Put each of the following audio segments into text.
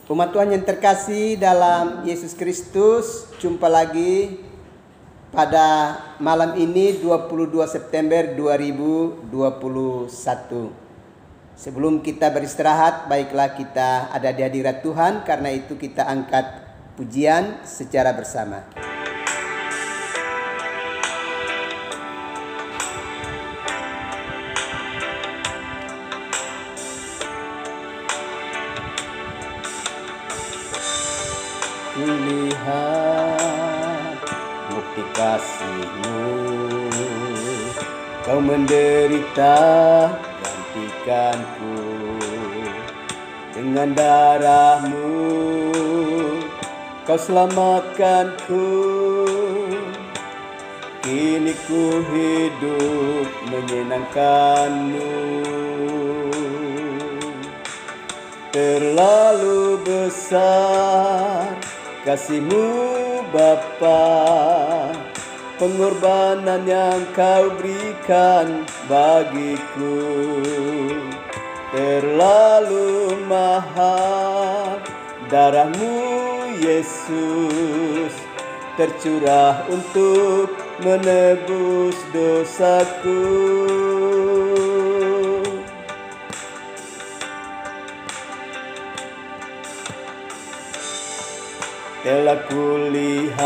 Umat Tuhan yang terkasih dalam Yesus Kristus, jumpa lagi pada malam ini 22 September 2021. Sebelum kita beristirahat, baiklah kita ada di hadirat Tuhan, karena itu kita angkat pujian secara bersama. Kulihat bukti kasih-Mu, Kau menderita gantikanku. Dengan darah-Mu Kau selamatkanku. Kini ku hidup menyenangkan-Mu. Terlalu besar kasih-Mu Bapa, pengorbanan yang Kau berikan bagiku. Terlalu mahal darah-Mu Yesus, tercurah untuk menebus dosaku. Telah kulihat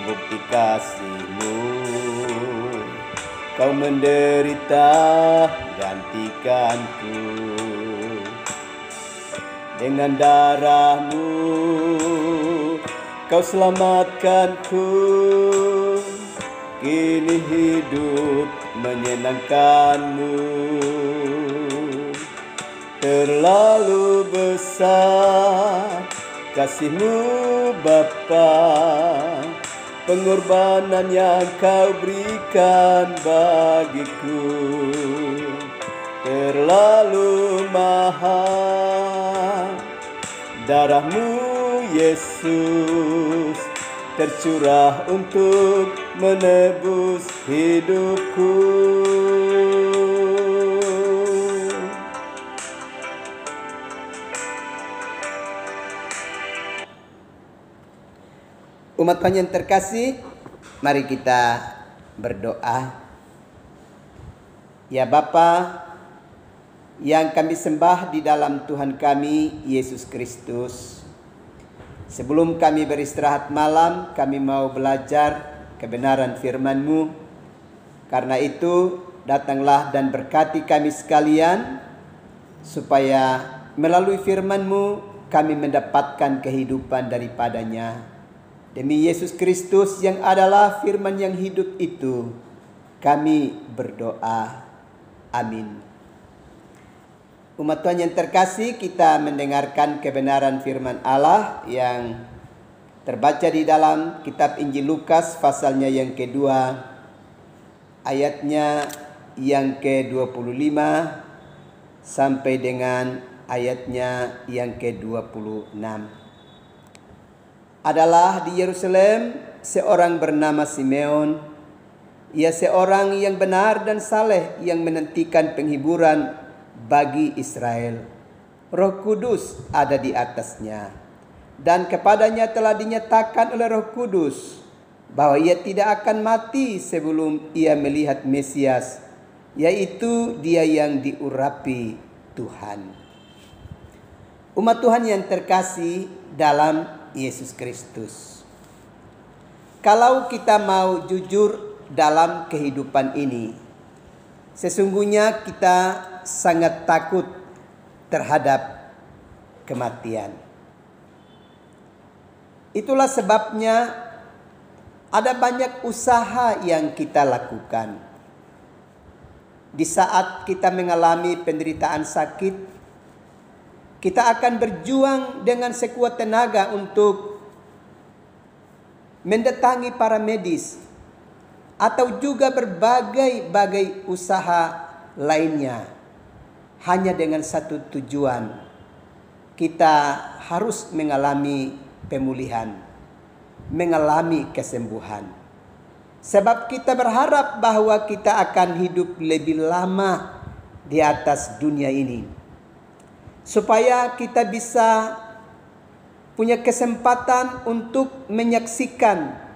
bukti kasih-Mu, Kau menderita gantikanku. Dengan darah-Mu Kau selamatkanku. Kini hidup menyenangkan-Mu. Terlalu besar kasih-Mu Bapa, pengorbanan yang Kau berikan bagiku. Terlalu mahal darah-Mu Yesus, tercurah untuk menebus hidupku. Umat Tuhan yang terkasih, mari kita berdoa. Ya Bapa yang kami sembah di dalam Tuhan kami Yesus Kristus, sebelum kami beristirahat malam, kami mau belajar kebenaran firman-Mu. Karena itu datanglah dan berkati kami sekalian, supaya melalui firman-Mu kami mendapatkan kehidupan daripadanya. Demi Yesus Kristus yang adalah firman yang hidup itu, kami berdoa. Amin. Umat Tuhan yang terkasih, kita mendengarkan kebenaran firman Allah yang terbaca di dalam kitab Injil Lukas pasalnya yang kedua, ayatnya yang ke-25 sampai dengan ayatnya yang ke-26. Adalah di Yerusalem seorang bernama Simeon. Ia seorang yang benar dan saleh, yang menantikan penghiburan bagi Israel. Roh Kudus ada di atasnya, dan kepadanya telah dinyatakan oleh Roh Kudus bahwa ia tidak akan mati sebelum ia melihat Mesias, yaitu Dia yang diurapi Tuhan. Umat Tuhan yang terkasih dalam Yesus Kristus, kalau kita mau jujur dalam kehidupan ini, sesungguhnya kita sangat takut terhadap kematian. Itulah sebabnya ada banyak usaha yang kita lakukan. Di saat kita mengalami penderitaan sakit, kita akan berjuang dengan sekuat tenaga untuk mendatangi para medis, atau juga berbagai usaha lainnya, hanya dengan satu tujuan: kita harus mengalami pemulihan, mengalami kesembuhan. Sebab kita berharap bahwa kita akan hidup lebih lama di atas dunia ini. supaya kita bisa punya kesempatan untuk menyaksikan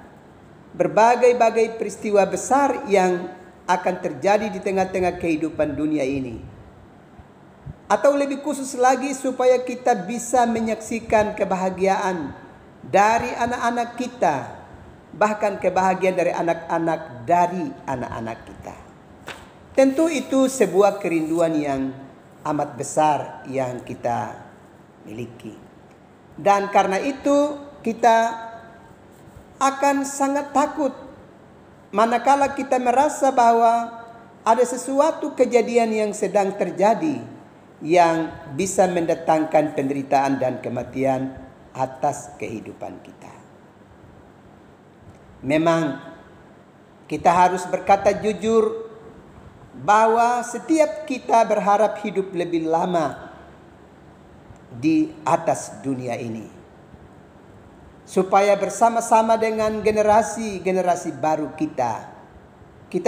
berbagai-bagai peristiwa besar yang akan terjadi di tengah-tengah kehidupan dunia ini. Atau lebih khusus lagi supaya kita bisa menyaksikan kebahagiaan dari anak-anak kita, bahkan kebahagiaan dari anak-anak kita. Tentu itu sebuah kerinduan yang amat besar yang kita miliki. Dan karena itu kita akan sangat takut manakala kita merasa bahwa ada sesuatu kejadian yang sedang terjadi yang bisa mendatangkan penderitaan dan kematian atas kehidupan kita. Memang kita harus berkata jujur bahwa setiap kita berharap hidup lebih lama di atas dunia ini, supaya bersama-sama dengan generasi-generasi baru kita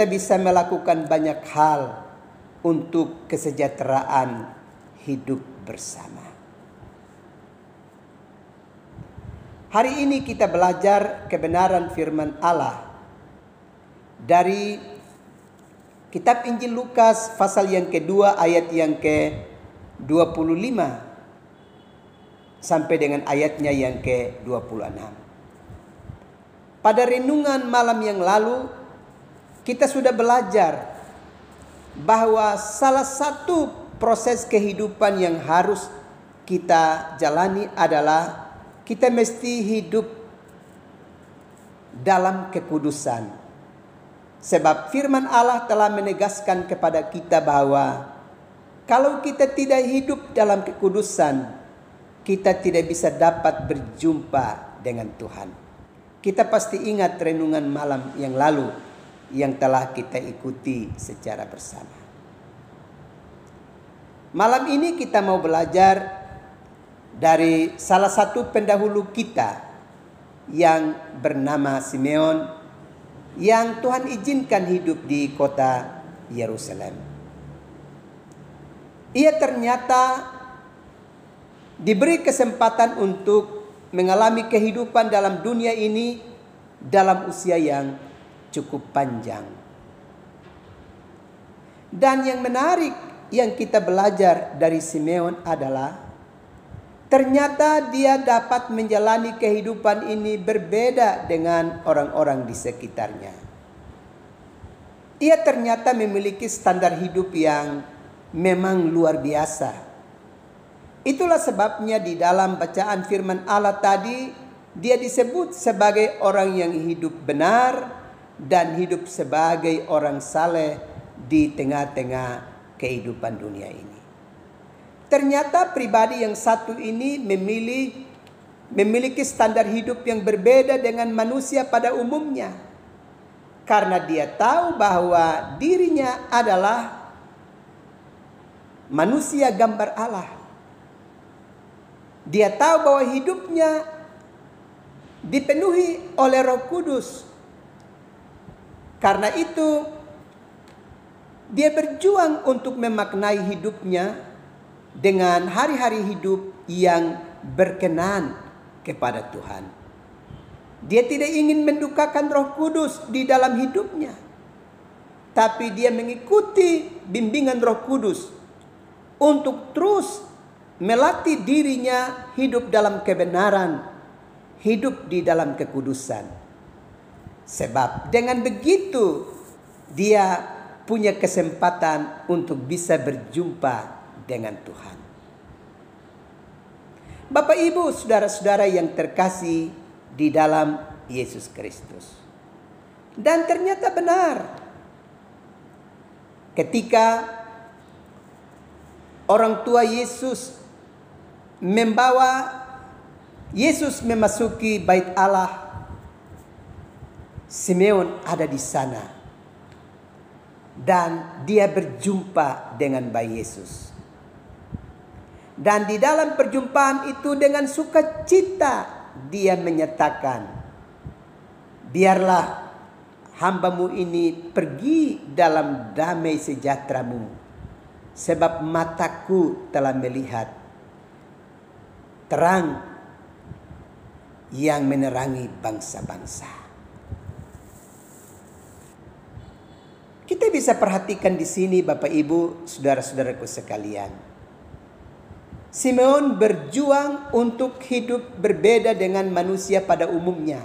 bisa melakukan banyak hal untuk kesejahteraan hidup bersama. Hari ini kita belajar kebenaran firman Allah dari kitab Injil Lukas pasal yang kedua ayat yang ke-25 sampai dengan ayatnya yang ke-26. Pada renungan malam yang lalu kita sudah belajar bahwa salah satu proses kehidupan yang harus kita jalani adalah kita mesti hidup dalam kekudusan. Sebab firman Allah telah menegaskan kepada kita bahwa kalau kita tidak hidup dalam kekudusan, kita tidak bisa dapat berjumpa dengan Tuhan. Kita pasti ingat renungan malam yang lalu yang telah kita ikuti secara bersama. Malam ini kita mau belajar dari salah satu pendahulu kita yang bernama Simeon, yang Tuhan izinkan hidup di kota Yerusalem. Ia ternyata diberi kesempatan untuk mengalami kehidupan dalam dunia ini dalam usia yang cukup panjang. Dan yang menarik yang kita belajar dari Simeon adalah ternyata dia dapat menjalani kehidupan ini berbeda dengan orang-orang di sekitarnya. Ia ternyata memiliki standar hidup yang memang luar biasa. Itulah sebabnya di dalam bacaan firman Allah tadi, dia disebut sebagai orang yang hidup benar dan hidup sebagai orang saleh di tengah-tengah kehidupan dunia ini. Ternyata pribadi yang satu ini memiliki standar hidup yang berbeda dengan manusia pada umumnya. Karena dia tahu bahwa dirinya adalah manusia gambar Allah. Dia tahu bahwa hidupnya dipenuhi oleh Roh Kudus. Karena itu dia berjuang untuk memaknai hidupnya dengan hari-hari hidup yang berkenan kepada Tuhan. Dia tidak ingin mendukakan Roh Kudus di dalam hidupnya, tapi dia mengikuti bimbingan Roh Kudus untuk terus melatih dirinya hidup dalam kebenaran, hidup di dalam kekudusan. Sebab dengan begitu dia punya kesempatan untuk bisa berjumpa dengan Tuhan. Bapak, Ibu, saudara-saudara yang terkasih di dalam Yesus Kristus. Dan ternyata benar, ketika orang tua Yesus membawa Yesus memasuki bait Allah, Simeon ada di sana. Dan dia berjumpa dengan bayi Yesus. Dan di dalam perjumpaan itu dengan sukacita dia menyatakan, biarlah hambamu ini pergi dalam damai sejahteramu, sebab mataku telah melihat terang yang menerangi bangsa-bangsa. Kita bisa perhatikan di sini Bapak Ibu, saudara-saudaraku sekalian. Simeon berjuang untuk hidup berbeda dengan manusia pada umumnya.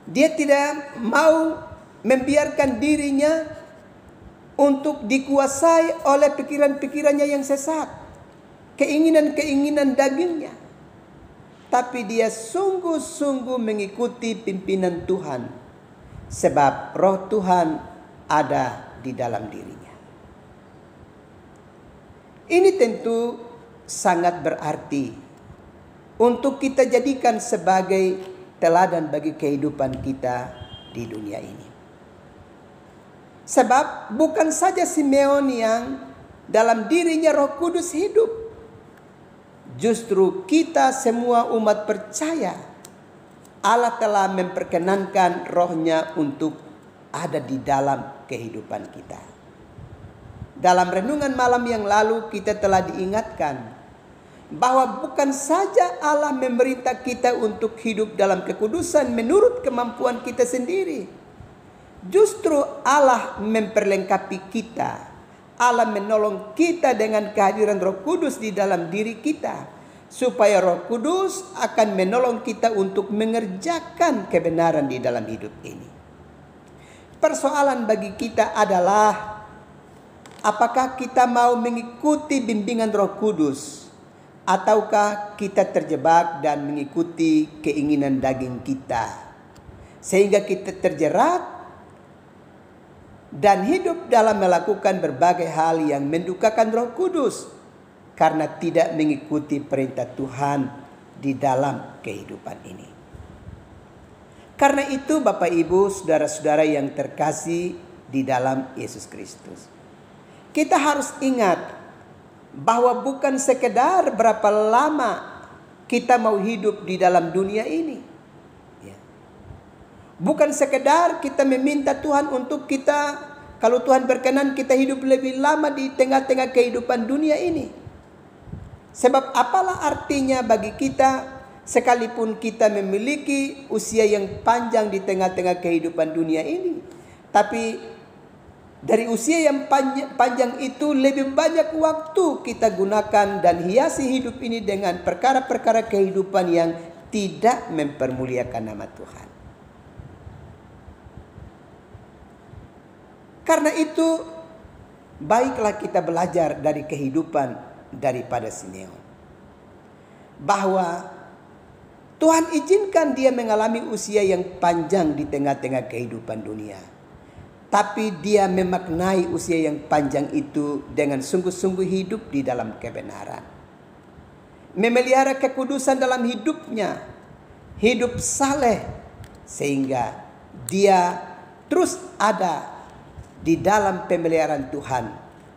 Dia tidak mau membiarkan dirinya untuk dikuasai oleh pikiran-pikirannya yang sesat, keinginan-keinginan dagingnya. Tapi dia sungguh-sungguh mengikuti pimpinan Tuhan, sebab roh Tuhan ada di dalam dirinya. Ini tentu sangat berarti untuk kita jadikan sebagai teladan bagi kehidupan kita di dunia ini. Sebab bukan saja Simeon yang dalam dirinya Roh Kudus hidup, justru kita semua umat percaya Allah telah memperkenankan rohnya untuk ada di dalam kehidupan kita. Dalam renungan malam yang lalu kita telah diingatkan bahwa bukan saja Allah memerintah kita untuk hidup dalam kekudusan menurut kemampuan kita sendiri. Justru Allah memperlengkapi kita. Allah menolong kita dengan kehadiran Roh Kudus di dalam diri kita, supaya Roh Kudus akan menolong kita untuk mengerjakan kebenaran di dalam hidup ini. Persoalan bagi kita adalah apakah kita mau mengikuti bimbingan Roh Kudus, ataukah kita terjebak dan mengikuti keinginan daging kita, sehingga kita terjerat dan hidup dalam melakukan berbagai hal yang mendukakan Roh Kudus karena tidak mengikuti perintah Tuhan di dalam kehidupan ini. Karena itu Bapak Ibu, saudara-saudara yang terkasih di dalam Yesus Kristus, kita harus ingat bahwa bukan sekedar berapa lama kita mau hidup di dalam dunia ini. Bukan sekedar kita meminta Tuhan untuk kita, kalau Tuhan berkenan, kita hidup lebih lama di tengah-tengah kehidupan dunia ini. Sebab apalah artinya bagi kita sekalipun kita memiliki usia yang panjang di tengah-tengah kehidupan dunia ini, tapi dari usia yang panjang itu lebih banyak waktu kita gunakan dan hiasi hidup ini dengan perkara-perkara kehidupan yang tidak mempermuliakan nama Tuhan. Karena itu, baiklah kita belajar dari kehidupan daripada Simeon, bahwa Tuhan izinkan dia mengalami usia yang panjang di tengah-tengah kehidupan dunia. Tapi dia memaknai usia yang panjang itu dengan sungguh-sungguh hidup di dalam kebenaran. Memelihara kekudusan dalam hidupnya, hidup saleh, sehingga dia terus ada di dalam pemeliharaan Tuhan.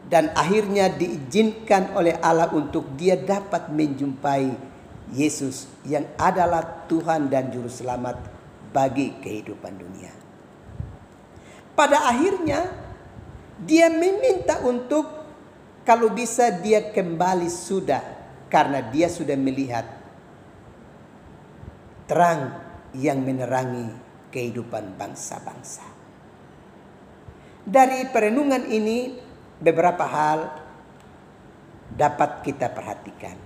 Dan akhirnya diizinkan oleh Allah untuk dia dapat menjumpai Yesus yang adalah Tuhan dan Juru Selamat bagi kehidupan dunia. Pada akhirnya dia meminta untuk kalau bisa dia kembali sudah, karena dia sudah melihat terang yang menerangi kehidupan bangsa-bangsa. Dari perenungan ini beberapa hal dapat kita perhatikan.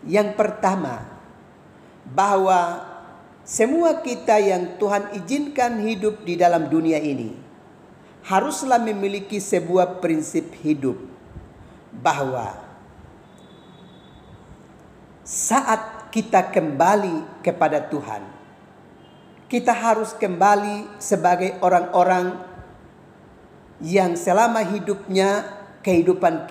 Yang pertama, bahwa semua kita yang Tuhan izinkan hidup di dalam dunia ini haruslah memiliki sebuah prinsip hidup, bahwa saat kita kembali kepada Tuhan, kita harus kembali sebagai orang-orang yang selama hidupnya, kehidupan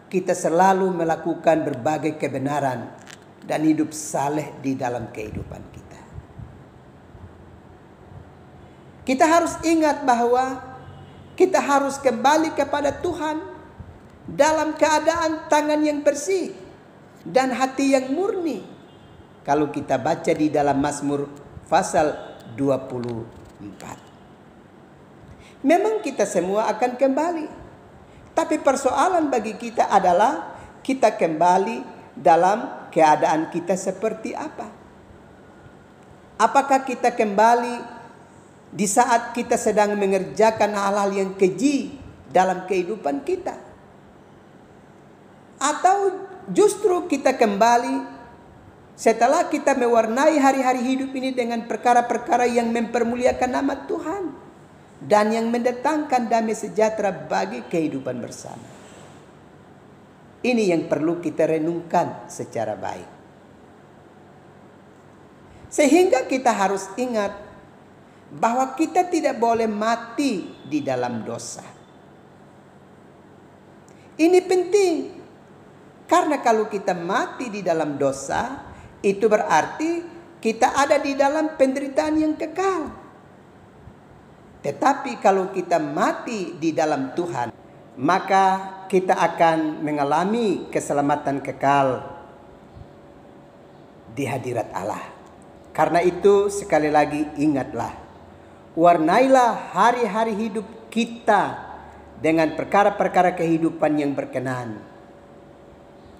kita selalu melakukan berbagai kebenaran dan hidup saleh di dalam kehidupan kita. Kita harus ingat bahwa kita harus kembali kepada Tuhan dalam keadaan tangan yang bersih dan hati yang murni. Kalau kita baca di dalam Mazmur pasal 24. Memang kita semua akan kembali. Tapi persoalan bagi kita adalah kita kembali dalam keadaan kita seperti apa? Apakah kita kembali di saat kita sedang mengerjakan hal-hal yang keji dalam kehidupan kita? Atau justru kita kembali setelah kita mewarnai hari-hari hidup ini dengan perkara-perkara yang mempermuliakan nama Tuhan dan yang mendatangkan damai sejahtera bagi kehidupan bersama. Ini yang perlu kita renungkan secara baik. Sehingga kita harus ingat bahwa kita tidak boleh mati di dalam dosa. Ini penting, karena kalau kita mati di dalam dosa, itu berarti kita ada di dalam penderitaan yang kekal. Tetapi kalau kita mati di dalam Tuhan, maka kita akan mengalami keselamatan kekal di hadirat Allah. Karena itu sekali lagi ingatlah, warnailah hari-hari hidup kita dengan perkara-perkara kehidupan yang berkenan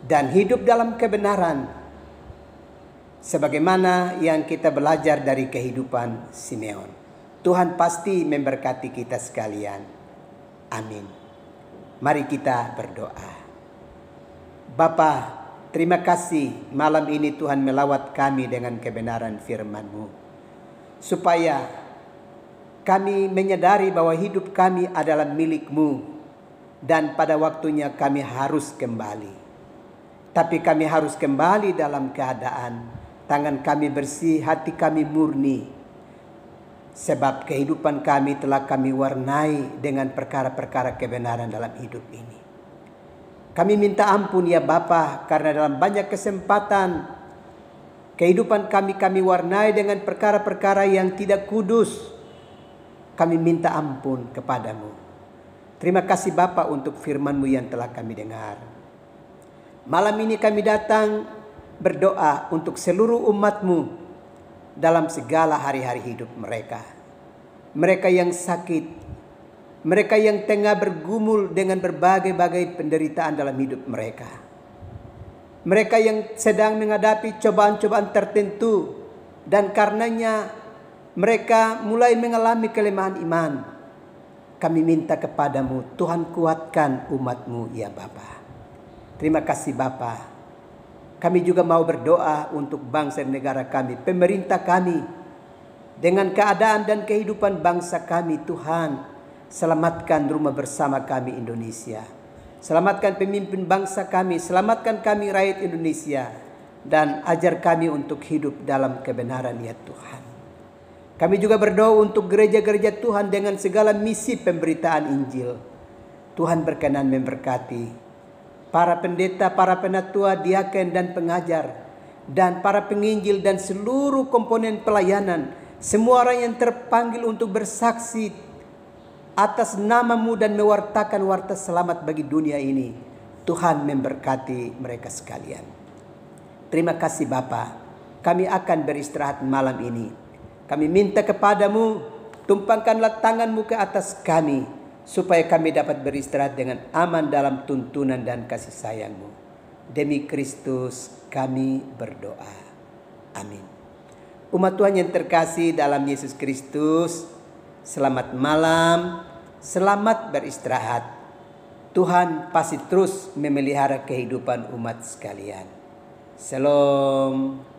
dan hidup dalam kebenaran, sebagaimana yang kita belajar dari kehidupan Simeon. Tuhan pasti memberkati kita sekalian. Amin. Mari kita berdoa. Bapa, terima kasih malam ini Tuhan melawat kami dengan kebenaran firman-Mu, supaya kami menyadari bahwa hidup kami adalah milik-Mu dan pada waktunya kami harus kembali. Tapi kami harus kembali dalam keadaan tangan kami bersih, hati kami murni. Sebab kehidupan kami telah kami warnai dengan perkara-perkara kebenaran dalam hidup ini. Kami minta ampun ya Bapa, karena dalam banyak kesempatan kehidupan kami warnai dengan perkara-perkara yang tidak kudus. Kami minta ampun kepadamu. Terima kasih Bapa untuk firman-Mu yang telah kami dengar. Malam ini kami datang berdoa untuk seluruh umat-Mu dalam segala hari-hari hidup mereka. Mereka yang sakit, mereka yang tengah bergumul dengan berbagai-bagai penderitaan dalam hidup mereka. Mereka yang sedang menghadapi cobaan-cobaan tertentu dan karenanya mereka mulai mengalami kelemahan iman. Kami minta kepadamu, Tuhan kuatkan umat-Mu ya Bapa. Terima kasih Bapa. Kami juga mau berdoa untuk bangsa dan negara kami, pemerintah kami, dengan keadaan dan kehidupan bangsa kami. Tuhan, selamatkan rumah bersama kami Indonesia. Selamatkan pemimpin bangsa kami, selamatkan kami rakyat Indonesia, dan ajar kami untuk hidup dalam kebenaran ya Tuhan. Kami juga berdoa untuk gereja-gereja Tuhan dengan segala misi pemberitaan Injil. Tuhan berkenan memberkati para pendeta, para penatua, diaken dan pengajar, dan para penginjil dan seluruh komponen pelayanan, semua orang yang terpanggil untuk bersaksi atas nama-Mu dan mewartakan warta selamat bagi dunia ini. Tuhan memberkati mereka sekalian. Terima kasih Bapa. Kami akan beristirahat malam ini. Kami minta kepadamu, tumpangkanlah tangan-Mu ke atas kami, supaya kami dapat beristirahat dengan aman dalam tuntunan dan kasih sayang-Mu. Demi Kristus kami berdoa. Amin. Umat Tuhan yang terkasih dalam Yesus Kristus, selamat malam, selamat beristirahat. Tuhan pasti terus memelihara kehidupan umat sekalian. Shalom.